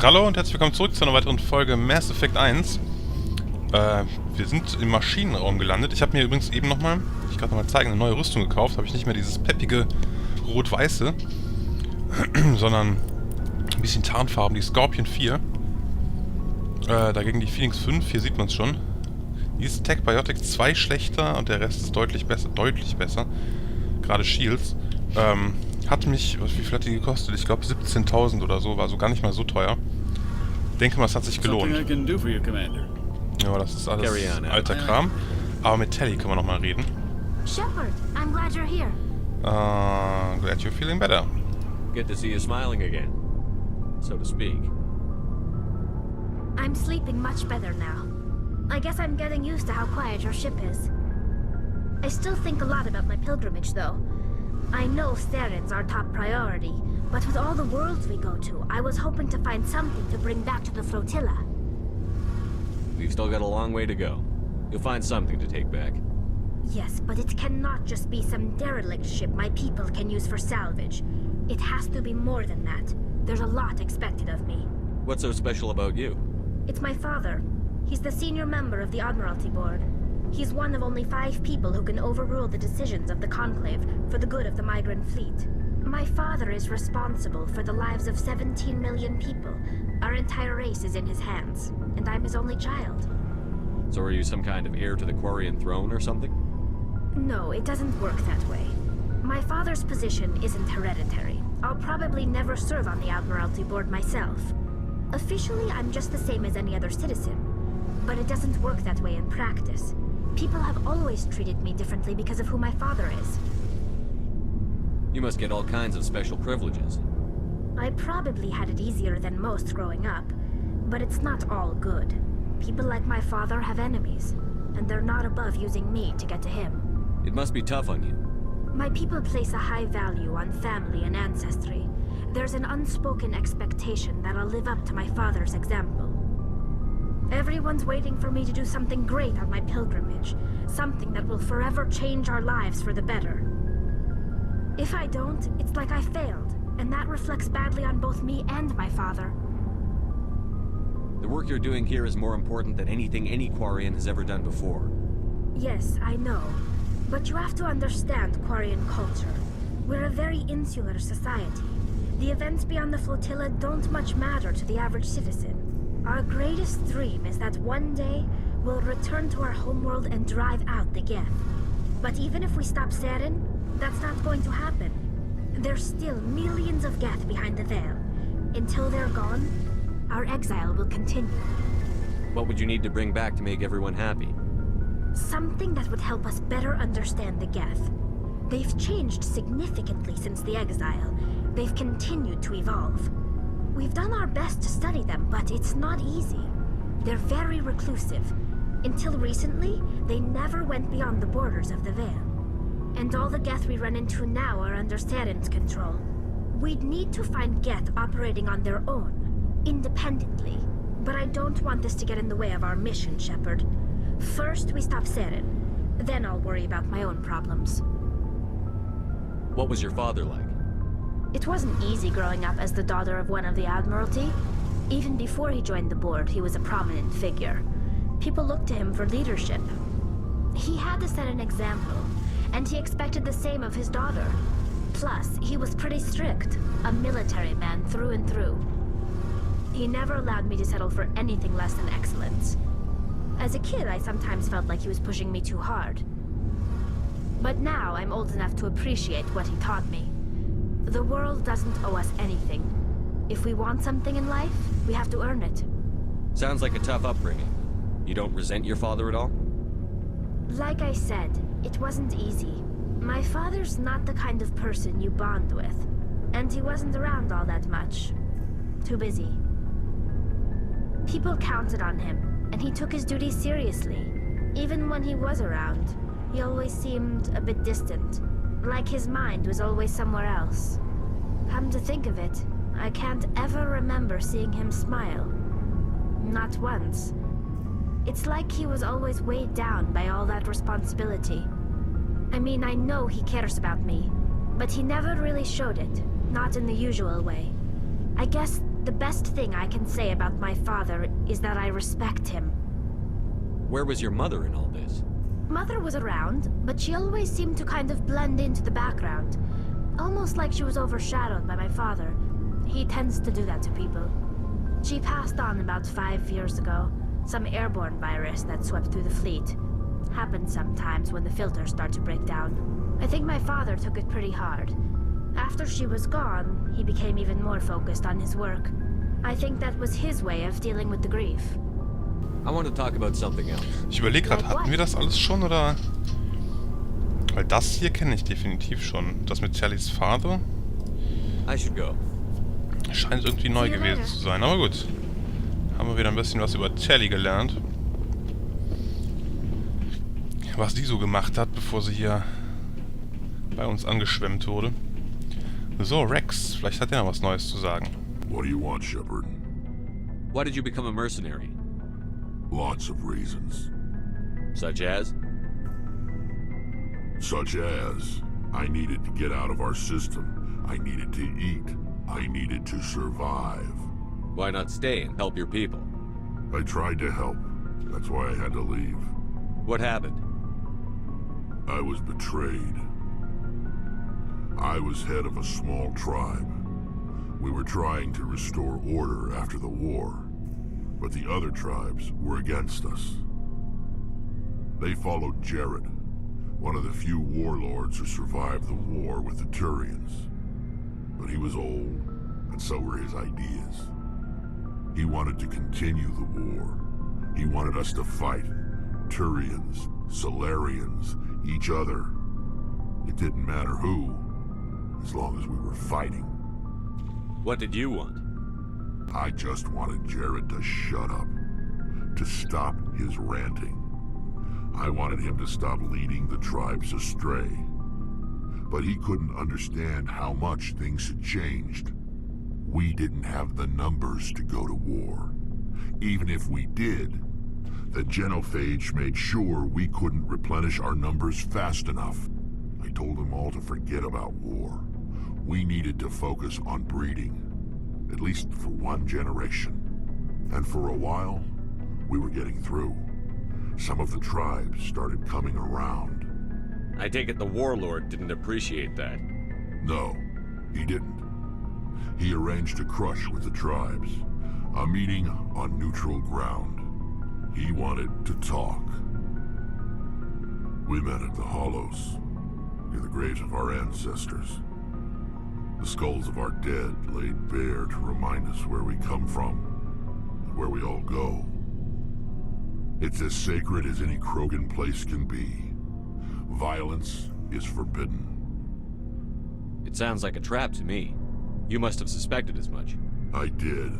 Hallo und herzlich willkommen zurück zu einer weiteren Folge Mass Effect 1. Wir sind im Maschinenraum gelandet. Ich habe mir übrigens eben nochmal, ich kann nochmal zeigen, eine neue Rüstung gekauft. Habe ich nicht mehr dieses peppige Rot-Weiße, sondern ein bisschen Tarnfarben, die Scorpion 4. Dagegen die Phoenix 5, hier sieht man es schon. Die ist Tech Biotic 2 schlechter und der Rest ist deutlich besser. Gerade Shields. Hat mich, wie viel hat die gekostet? Ich glaube 17.000 oder so, war so gar nicht mal so teuer. Denke mal, es hat sich gelohnt. Ja, das ist alles alter Kram. Aber mit Telly können wir nochmal reden. Shepard, I'm glad you're here. Glad you're feeling better. Good to see you smiling again, so to speak. I'm sleeping much better now. I guess I'm getting used to how quiet your ship is. I still think a lot about my pilgrimage, though. I know Saren's our top priority, but with all the worlds we go to, I was hoping to find something to bring back to the flotilla. We've still got a long way to go. You'll find something to take back. Yes, but it cannot just be some derelict ship my people can use for salvage. It has to be more than that. There's a lot expected of me. What's so special about you? It's my father. He's the senior member of the Admiralty Board. He's one of only 5 people who can overrule the decisions of the Conclave for the good of the migrant fleet. My father is responsible for the lives of 17 million people. Our entire race is in his hands, and I'm his only child. So are you some kind of heir to the Quarian throne or something? No, it doesn't work that way. My father's position isn't hereditary. I'll probably never serve on the Admiralty Board myself. Officially, I'm just the same as any other citizen. But it doesn't work that way in practice. People have always treated me differently because of who my father is. You must get all kinds of special privileges. I probably had it easier than most growing up, but it's not all good. People like my father have enemies, and they're not above using me to get to him. It must be tough on you. My people place a high value on family and ancestry. There's an unspoken expectation that I'll live up to my father's example. Everyone's waiting for me to do something great on my pilgrimage. Something that will forever change our lives for the better. If I don't, it's like I failed, and that reflects badly on both me and my father. The work you're doing here is more important than anything any Quarian has ever done before. Yes, I know. But you have to understand Quarian culture. We're a very insular society. The events beyond the flotilla don't much matter to the average citizen. Our greatest dream is that one day we'll return to our homeworld and drive out the Geth. But even if we stop Saren, that's not going to happen. There's still millions of Geth behind the veil. Until they're gone, our exile will continue. What would you need to bring back to make everyone happy? Something that would help us better understand the Geth. They've changed significantly since the exile. They've continued to evolve. We've done our best to study them, but it's not easy. They're very reclusive. Until recently, they never went beyond the borders of the Veil. And all the Geth we run into now are under Saren's control. We'd need to find Geth operating on their own, independently. But I don't want this to get in the way of our mission, Shepard. First, we stop Saren. Then I'll worry about my own problems. What was your father like? It wasn't easy growing up as the daughter of one of the Admiralty. Even before he joined the board, he was a prominent figure. People looked to him for leadership. He had to set an example, and he expected the same of his daughter. Plus, he was pretty strict, a military man through and through. He never allowed me to settle for anything less than excellence. As a kid, I sometimes felt like he was pushing me too hard. But now I'm old enough to appreciate what he taught me. The world doesn't owe us anything. If we want something in life, we have to earn it. Sounds like a tough upbringing. You don't resent your father at all? Like I said, it wasn't easy. My father's not the kind of person you bond with. And he wasn't around all that much. Too busy. People counted on him, and he took his duties seriously. Even when he was around, he always seemed a bit distant. Like his mind was always somewhere else. Come to think of it, I can't ever remember seeing him smile. Not once. It's like he was always weighed down by all that responsibility. I mean, I know he cares about me, but he never really showed it, not in the usual way. I guess The best thing I can say about my father is that I respect him. Where was your mother in all this? Mother was around, but she always seemed to kind of blend into the background. Almost like she was overshadowed by my father. He tends to do that to people. She passed on about 5 years ago. Some airborne virus that swept through the fleet. Happens sometimes when the filters start to break down. I think my father took it pretty hard. After she was gone, he became even more focused on his work. I think that was his way of dealing with the grief. I want to talk about something else. Ich überlege gerade, hatten wir das alles schon, oder? Weil das hier kenne ich definitiv schon. Das mit Charlies Vater I should go. scheint irgendwie neu gewesen zu sein. Aber gut. Haben wir wieder ein bisschen was über Charlie gelernt. Was die so gemacht hat, bevor sie hier bei uns angeschwemmt wurde. So, Rex, vielleicht hat er noch was Neues zu sagen. What do you want, Shepard? Why did you become a mercenary? Lots of reasons. Such as? Such as, I needed to get out of our system. I needed to eat. I needed to survive. Why not stay and help your people? I tried to help. That's why I had to leave. What happened? I was betrayed. I was head of a small tribe. We were trying to restore order after the war, but the other tribes were against us. They followed Jared, one of the few warlords who survived the war with the Turians. But he was old, and so were his ideas. He wanted to continue the war. He wanted us to fight. Turians, Solarians, each other. It didn't matter who, as long as we were fighting. What did you want? I just wanted Jared to shut up, to stop his ranting. I wanted him to stop leading the tribes astray. But he couldn't understand how much things had changed. We didn't have the numbers to go to war. Even if we did, the genophage made sure we couldn't replenish our numbers fast enough. I told them all to forget about war. We needed to focus on breeding, at least for one generation. And for a while, we were getting through. Some of the tribes started coming around. I take it the warlord didn't appreciate that. No, he didn't. He arranged a crush with the tribes, a meeting on neutral ground. He wanted to talk. We met at the Hollows, near the graves of our ancestors. The skulls of our dead laid bare to remind us where we come from, and where we all go. It's as sacred as any Krogan place can be. Violence is forbidden. It sounds like a trap to me. You must have suspected as much. I did.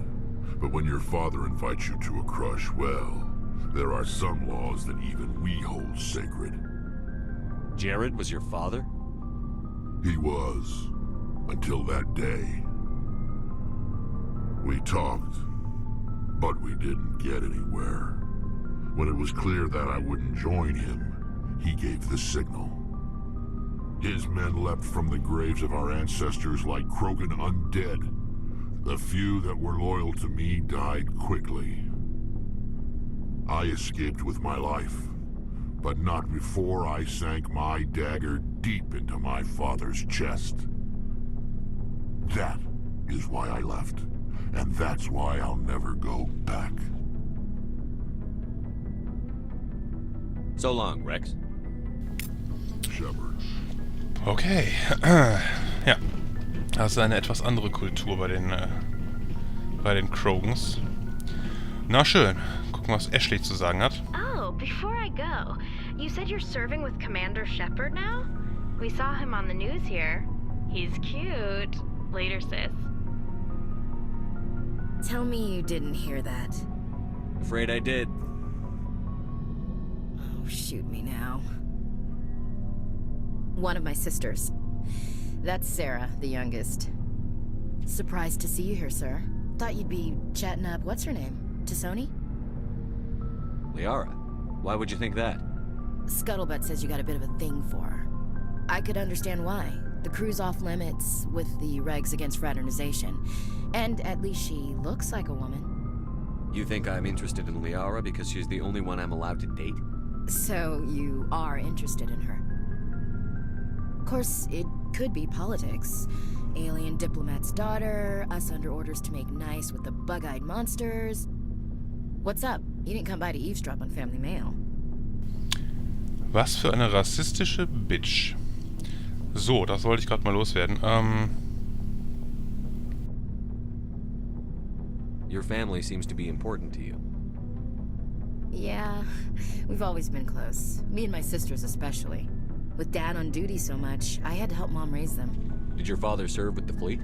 But when your father invites you to a crush, well, there are some laws that even we hold sacred. Jared was your father? He was. Until that day. We talked, but we didn't get anywhere. When it was clear that I wouldn't join him, he gave the signal. His men leapt from the graves of our ancestors like Krogan undead. The few that were loyal to me died quickly. I escaped with my life, but not before I sank my dagger deep into my father's chest. That is why I left, and that's why I'll never go back. So long, Rex. Shepard. Okay. Ja. Das ist eine etwas andere Kultur bei den Krogans. Na schön. Gucken, was Ashley zu sagen hat. Oh, before I go, you said you're serving with Commander Shepard now? We saw him on the news here. He's cute. Later, sis. Tell me you didn't hear that. Afraid I did. Oh, shoot me now. One of my sisters. That's Sarah, the youngest. Surprised to see you here, sir. Thought you'd be chatting up, what's her name? T'Soni? Liara, why would you think that? Scuttlebutt says you got a bit of a thing for her. I could understand why. The crew's off limits with the regs against fraternization. And at least she looks like a woman. You think I'm interested in Liara because she's the only one I'm allowed to date? So you are interested in her. Of course, it could be politics. Alien diplomat's daughter, us under orders to make nice with the bug-eyed monsters. What's up? You didn't come by to eavesdrop on Family Mail. Was für eine rassistische Bitch. So, das wollte ich gerade mal loswerden. Your family seems to be important to you. Yeah, we've always been close. Me and my sisters especially. With Dad on duty so much, I had to help Mom raise them. Did your father serve with the fleet?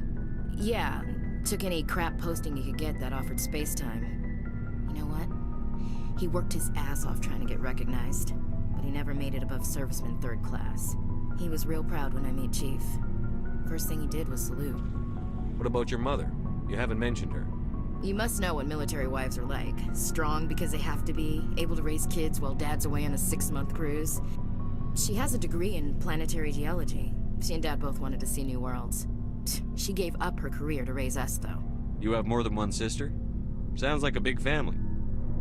Yeah, took any crap posting he could get that offered space time. You know what? He worked his ass off trying to get recognized, but he never made it above serviceman 3rd class. He was real proud when I made Chief. First thing he did was salute. What about your mother? You haven't mentioned her. You must know what military wives are like. Strong because they have to be, able to raise kids while Dad's away on a 6-month cruise. She has a degree in planetary geology. She and Dad both wanted to see new worlds. She gave up her career to raise us, though. You have more than one sister? Sounds like a big family.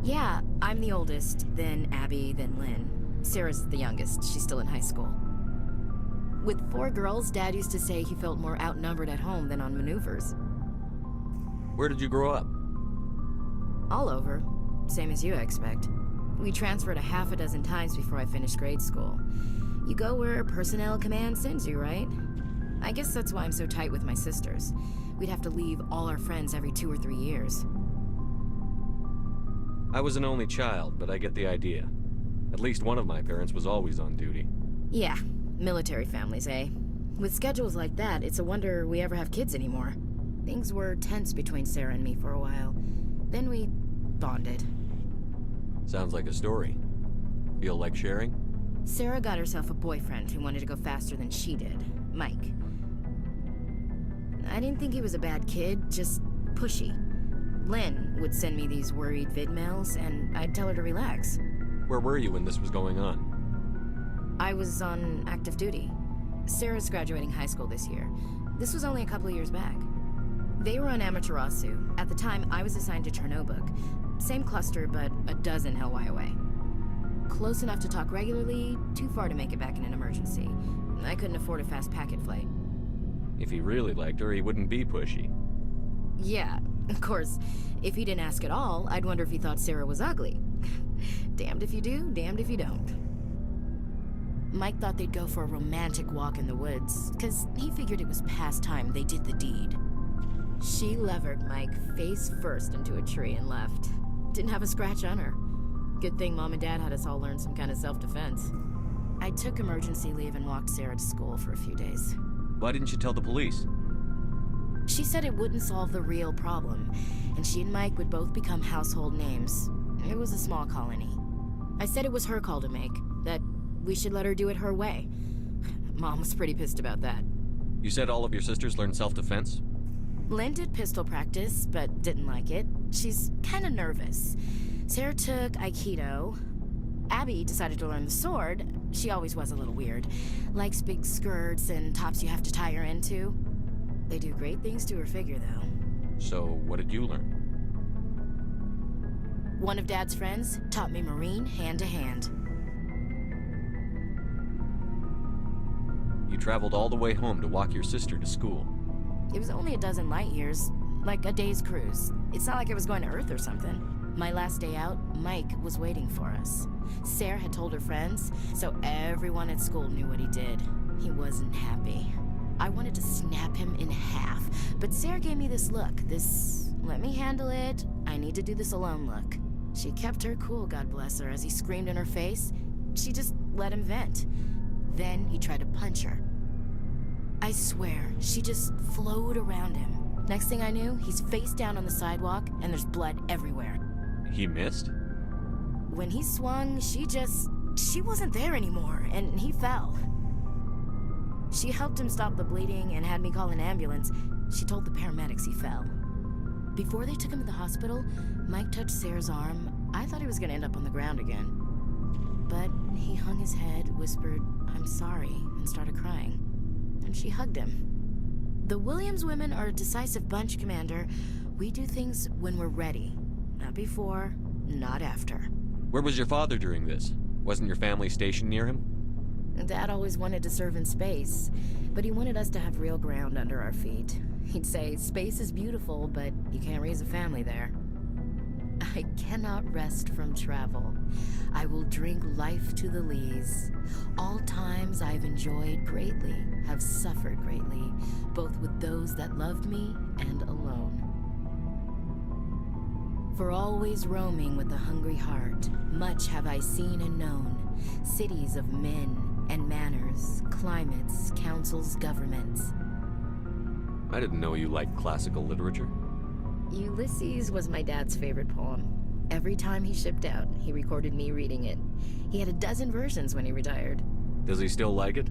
Yeah, I'm the oldest, then Abby, then Lynn. Sarah's the youngest. She's still in high school. With 4 girls, Dad used to say he felt more outnumbered at home than on maneuvers. Where did you grow up? All over. Same as you, I expect. We transferred a half a dozen times before I finished grade school. You go where personnel command sends you, right? I guess that's why I'm so tight with my sisters. We'd have to leave all our friends every 2 or 3 years. I was an only child, but I get the idea. At least one of my parents was always on duty. Yeah, military families, eh? With schedules like that, it's a wonder we ever have kids anymore. Things were tense between Sarah and me for a while. Then we bonded. Sounds like a story. Feel like sharing? Sarah got herself a boyfriend who wanted to go faster than she did, Mike. I didn't think he was a bad kid, just pushy. Lynn would send me these worried vid mails, and I'd tell her to relax. Where were you when this was going on? I was on active duty. Sarah's graduating high school this year. This was only a couple of years back. They were on Amaterasu. At the time, I was assigned to Chernobog. Same cluster, but a dozen Hellwire away. Close enough to talk regularly, too far to make it back in an emergency. I couldn't afford a fast packet flight. If he really liked her, he wouldn't be pushy. Yeah, of course. If he didn't ask at all, I'd wonder if he thought Sarah was ugly. Damned if you do, damned if you don't. Mike thought they'd go for a romantic walk in the woods, because he figured it was past time they did the deed. She levered Mike face first into a tree and left. Didn't have a scratch on her. Good thing Mom and Dad had us all learn some kind of self-defense. I took emergency leave and walked Sarah to school for a few days. Why didn't you tell the police? She said it wouldn't solve the real problem, and she and Mike would both become household names. It was a small colony. I said it was her call to make, that we should let her do it her way. Mom was pretty pissed about that. You said all of your sisters learned self-defense? Lynn did pistol practice, but didn't like it. She's kind of nervous. Sarah took Aikido. Abby decided to learn the sword. She always was a little weird. Likes big skirts and tops you have to tie her into. They do great things to her figure, though. So, what did you learn? One of Dad's friends taught me Marine hand to hand. You traveled all the way home to walk your sister to school. It was only a dozen light years, like a day's cruise. It's not like I was going to Earth or something. My last day out, Mike was waiting for us. Sarah had told her friends, so everyone at school knew what he did. He wasn't happy. I wanted to snap him in half, but Sarah gave me this look, this let me handle it, I need to do this alone look. She kept her cool, God bless her, as he screamed in her face. She just let him vent. Then he tried to punch her. I swear, she just flowed around him. Next thing I knew, he's face down on the sidewalk, and there's blood everywhere. He missed? When he swung, she wasn't there anymore, and he fell. She helped him stop the bleeding and had me call an ambulance. She told the paramedics he fell. Before they took him to the hospital, Mike touched Sarah's arm. I thought he was going to end up on the ground again. But he hung his head, whispered, "I'm sorry," and started crying. and she hugged him. The Williams women are a decisive bunch, Commander. We do things when we're ready. Not before, not after. Where was your father during this? Wasn't your family stationed near him? Dad always wanted to serve in space, but he wanted us to have real ground under our feet. He'd say, space is beautiful, but you can't raise a family there. I cannot rest from travel. I will drink life to the lees. All times I've enjoyed greatly, have suffered greatly, both with those that loved me and alone. For always roaming with a hungry heart, much have I seen and known, cities of men and manners, climates, councils, governments. I didn't know you liked classical literature. Ulysses was my dad's favorite poem. Every time he shipped out, he recorded me reading it. He had a dozen versions when he retired. Does he still like it?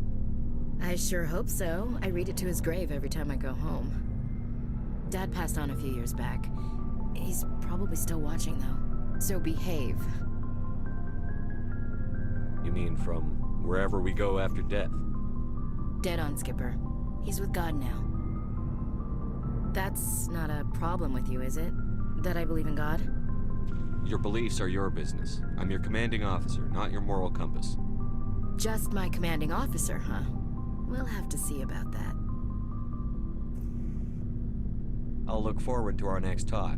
I sure hope so. I read it to his grave every time I go home. Dad passed on a few years back. He's probably still watching, though. So behave. You mean from wherever we go after death? Dead on, Skipper. He's with God now. That's not a problem with you, is it? That I believe in God? Your beliefs are your business. I'm your commanding officer, not your moral compass. Just my commanding officer, huh? We'll have to see about that. I'll look forward to our next talk.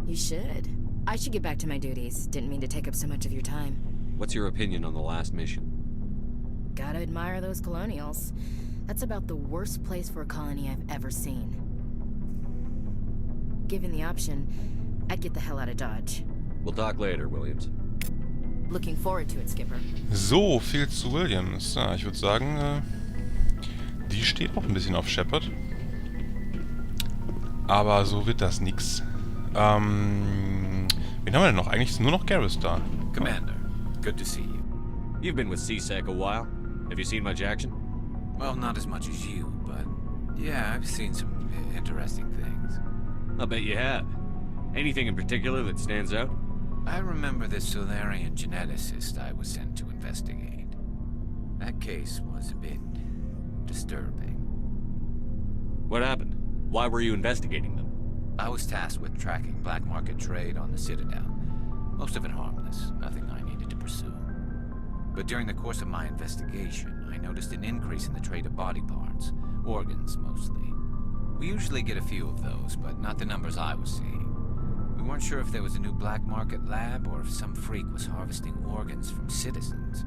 You should. I should get back to my duties. Didn't mean to take up so much of your time. What's your opinion on the last mission? Gotta admire those colonials. That's about the worst place for a colony I've ever seen. Given the option, I'd get the hell out of Dodge. We'll talk later, Williams. Looking forward to it, Skipper. So, viel zu Williams. Ja, ich würde sagen, die steht auch ein bisschen auf Shepard. Aber so wird das nix. Wen haben wir denn noch? Eigentlich ist nur noch Garrus da. Commander, good to see you. You've been with CSEC a while. Have you seen much action? Well, not as much as you, but yeah, I've seen some interesting things. I'll bet you have. Anything in particular that stands out? I remember this Solarian geneticist I was sent to investigate. That case was a bit disturbing. What happened? Why were you investigating them? I was tasked with tracking black market trade on the Citadel. Most of it harmless, nothing I needed to pursue. But during the course of my investigation, I noticed an increase in the trade of body parts, organs mostly. We usually get a few of those, but not the numbers I was seeing. We weren't sure if there was a new black market lab or if some freak was harvesting organs from citizens.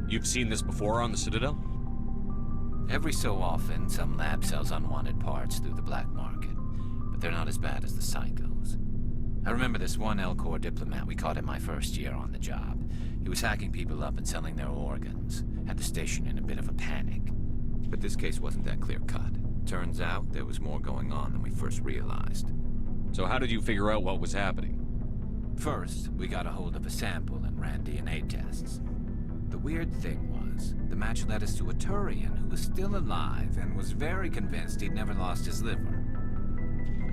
You've seen this before on the Citadel? Every so often, some lab sells unwanted parts through the black market, but they're not as bad as the psychos. I remember this one L-Corps diplomat we caught in my first year on the job. He was hacking people up and selling their organs, had the station in a bit of a panic. But this case wasn't that clear-cut. Turns out there was more going on than we first realized. So how did you figure out what was happening? First, we got a hold of a sample and ran DNA tests. The weird thing was, the match led us to a Turian who was still alive and was very convinced he'd never lost his liver.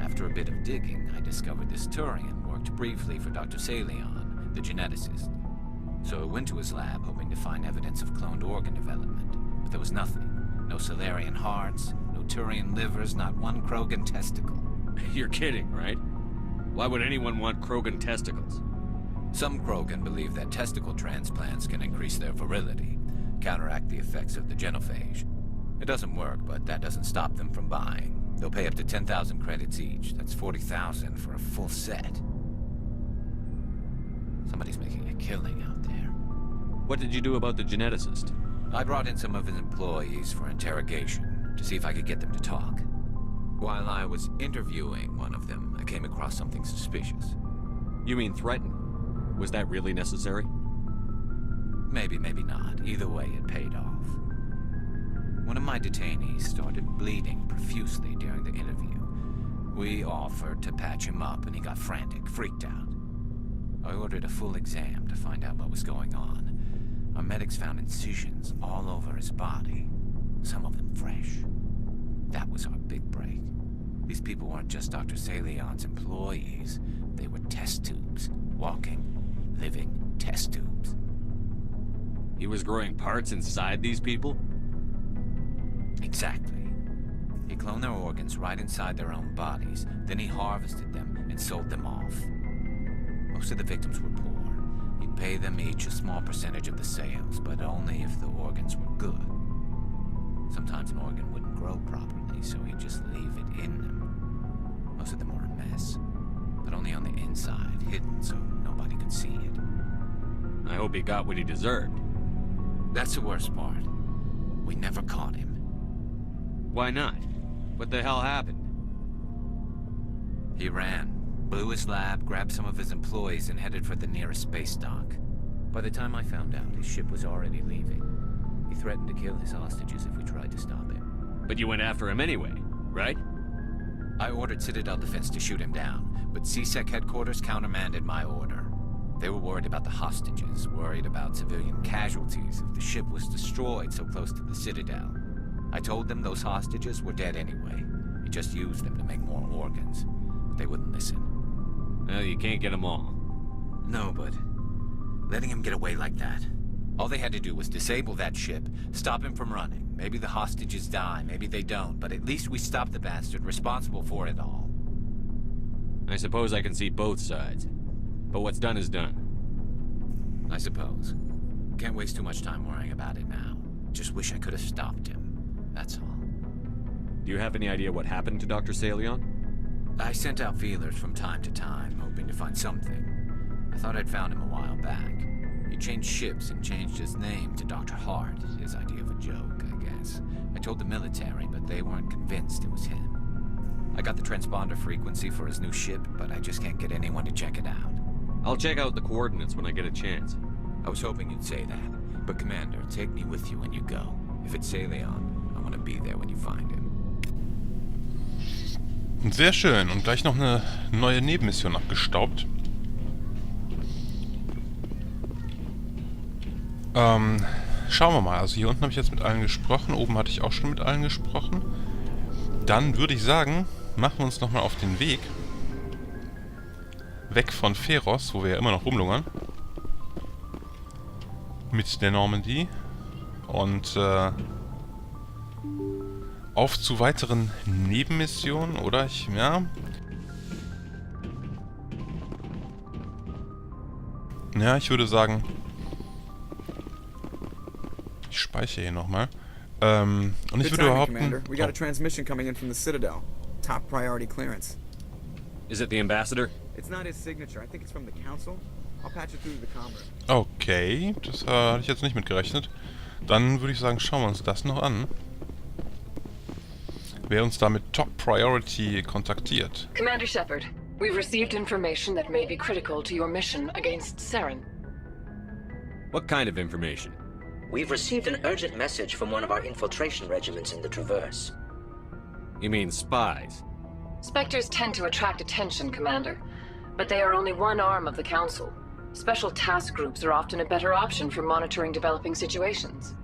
After a bit of digging, I discovered this Turian worked briefly for Dr. Salion, the geneticist. So I went to his lab hoping to find evidence of cloned organ development, but there was nothing. No Solarian hearts, no Turian livers, not one Krogan testicle. You're kidding, right? Why would anyone want Krogan testicles? Some Krogan believe that testicle transplants can increase their virility, counteract the effects of the genophage. It doesn't work, but that doesn't stop them from buying. They'll pay up to 10,000 credits each. That's 40,000 for a full set. Somebody's making a killing out there. What did you do about the geneticist? I brought in some of his employees for interrogation to see if I could get them to talk. While I was interviewing one of them, I came across something suspicious. You mean threaten? Was that really necessary? Maybe, maybe not. Either way, it paid off. One of my detainees started bleeding profusely during the interview. We offered to patch him up and he got frantic, freaked out. I ordered a full exam to find out what was going on. Our medics found incisions all over his body, some of them fresh. That was our big break. These people weren't just Dr. Salion's employees. They were test tubes. Walking, living test tubes. He was growing parts inside these people? Exactly. He cloned their organs right inside their own bodies, then he harvested them and sold them off. Most of the victims were poor. He'd pay them each a small percentage of the sales, but only if the organs were good. Sometimes an organ wouldn't grow properly, so he'd just leave it in them. Most of them were a mess, but only on the inside, hidden so nobody could see it. I hope he got what he deserved. That's the worst part. We never caught him. Why not? What the hell happened? He ran, blew his lab, grabbed some of his employees, and headed for the nearest space dock. By the time I found out, his ship was already leaving. He threatened to kill his hostages if we tried to stop him. But you went after him anyway, right? I ordered Citadel Defense to shoot him down, but CSEC headquarters countermanded my order. They were worried about the hostages, worried about civilian casualties if the ship was destroyed so close to the Citadel. I told them those hostages were dead anyway. He just used them to make more organs. But they wouldn't listen. Well, you can't get them all. No, but letting him get away like that. All they had to do was disable that ship, stop him from running. Maybe the hostages die, maybe they don't, but at least we stopped the bastard responsible for it all. I suppose I can see both sides. But what's done is done. I suppose. Can't waste too much time worrying about it now. Just wish I could have stopped him. That's all. Do you have any idea what happened to Dr. Salion? I sent out feelers from time to time, hoping to find something. I thought I'd found him a while back. He changed ships and changed his name to Dr. Hart, his idea of a joke, I guess. I told the military, but they weren't convinced it was him. I got the transponder frequency for his new ship, but I just can't get anyone to check it out. I'll check out the coordinates when I get a chance. I was hoping you'd say that. But Commander, take me with you when you go. If it's Salion, I want to be there when you find him. Sehr schön. Und gleich noch eine neue Nebenmission abgestaubt. Schauen wir mal. Also hier unten habe ich jetzt mit allen gesprochen. Oben hatte ich auch schon mit allen gesprochen. Dann würde ich sagen, machen wir uns nochmal auf den Weg. Weg von Pharos, wo wir ja immer noch rumlungern. Mit der Normandy. Und auf zu weiteren Nebenmissionen, oder? Ja, ich würde sagen, ich speichere hier nochmal. Und ich würde behaupten... Commander. We got a transmission coming in from the Citadel. Top priority clearance. Is it the ambassador? It's not his signature. I think it's from the council. I'll patch it through the comrade. Okay, das hatte ich jetzt nicht mitgerechnet. Dann würde ich sagen, schauen wir uns das noch an. Wer uns da mit Top Priority kontaktiert. Commander Shepard, we've received information that may be critical to your mission against Saren. What kind of information? We've received an urgent message from one of our infiltration regiments in the Traverse. You mean spies? Spectres tend to attract attention, Commander, but they are only one arm of the Council. Special task groups are often a better option for monitoring developing situations.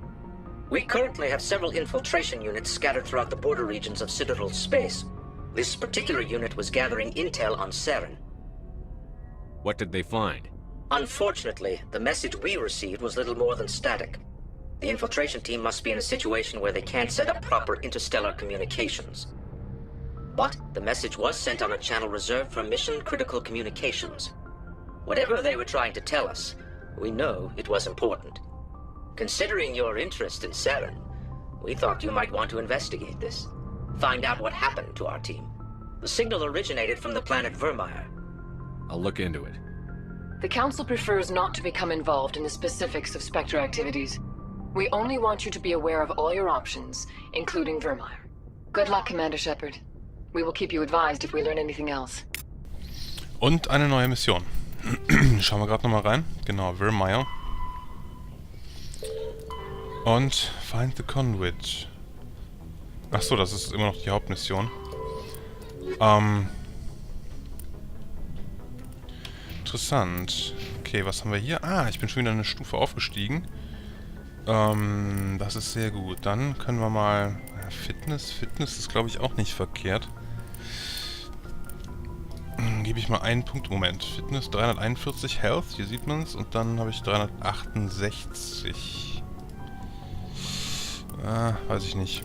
We currently have several infiltration units scattered throughout the border regions of Citadel space. This particular unit was gathering intel on Saren. What did they find? Unfortunately, the message we received was little more than static. The infiltration team must be in a situation where they can't set up proper interstellar communications. But the message was sent on a channel reserved for mission-critical communications. Whatever they were trying to tell us, we know it was important. Considering your interest in Saren, we thought you might want to investigate this. Find out what happened to our team. The signal originated from the planet Vermeer. I'll look into it. The Council prefers not to become involved in the specifics of Spectre activities. We only want you to be aware of all your options, including Vermeer. Good luck, Commander Shepard. We will keep you advised if we learn anything else. Und eine neue Mission. Schauen wir gerade nochmal rein. Genau, Vermeer. Und Find the Conduit. Achso, das ist immer noch die Hauptmission. Interessant. Okay, was haben wir hier? Ah, ich bin schon wieder eine Stufe aufgestiegen. Das ist sehr gut. Dann können wir mal... Ja, Fitness ist, glaube ich, auch nicht verkehrt. Gebe ich mal einen Punkt. Moment. Fitness 341, Health, hier sieht man es. Und dann habe ich 368. Weiß ich nicht.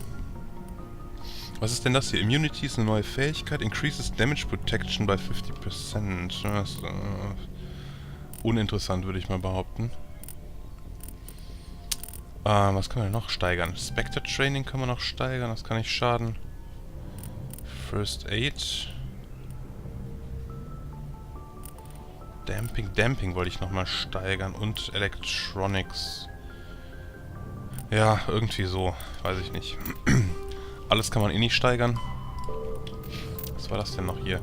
Was ist denn das hier? Immunity ist eine neue Fähigkeit. Increases Damage Protection by 50%. Das ist uninteressant, würde ich mal behaupten. Was können wir noch steigern? Spectre Training kann man noch steigern. Das kann nicht schaden. First Aid. Damping wollte ich nochmal steigern. Und Electronics. Ja, irgendwie so. Weiß ich nicht. Alles kann man eh nicht steigern. Was war das denn noch hier?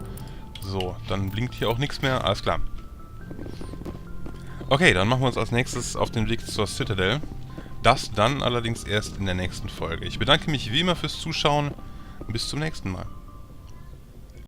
So, dann blinkt hier auch nichts mehr. Alles klar. Okay, dann machen wir uns als nächstes auf den Weg zur Citadel. Das dann allerdings erst in der nächsten Folge. Ich bedanke mich wie immer fürs Zuschauen. Bis zum nächsten Mal.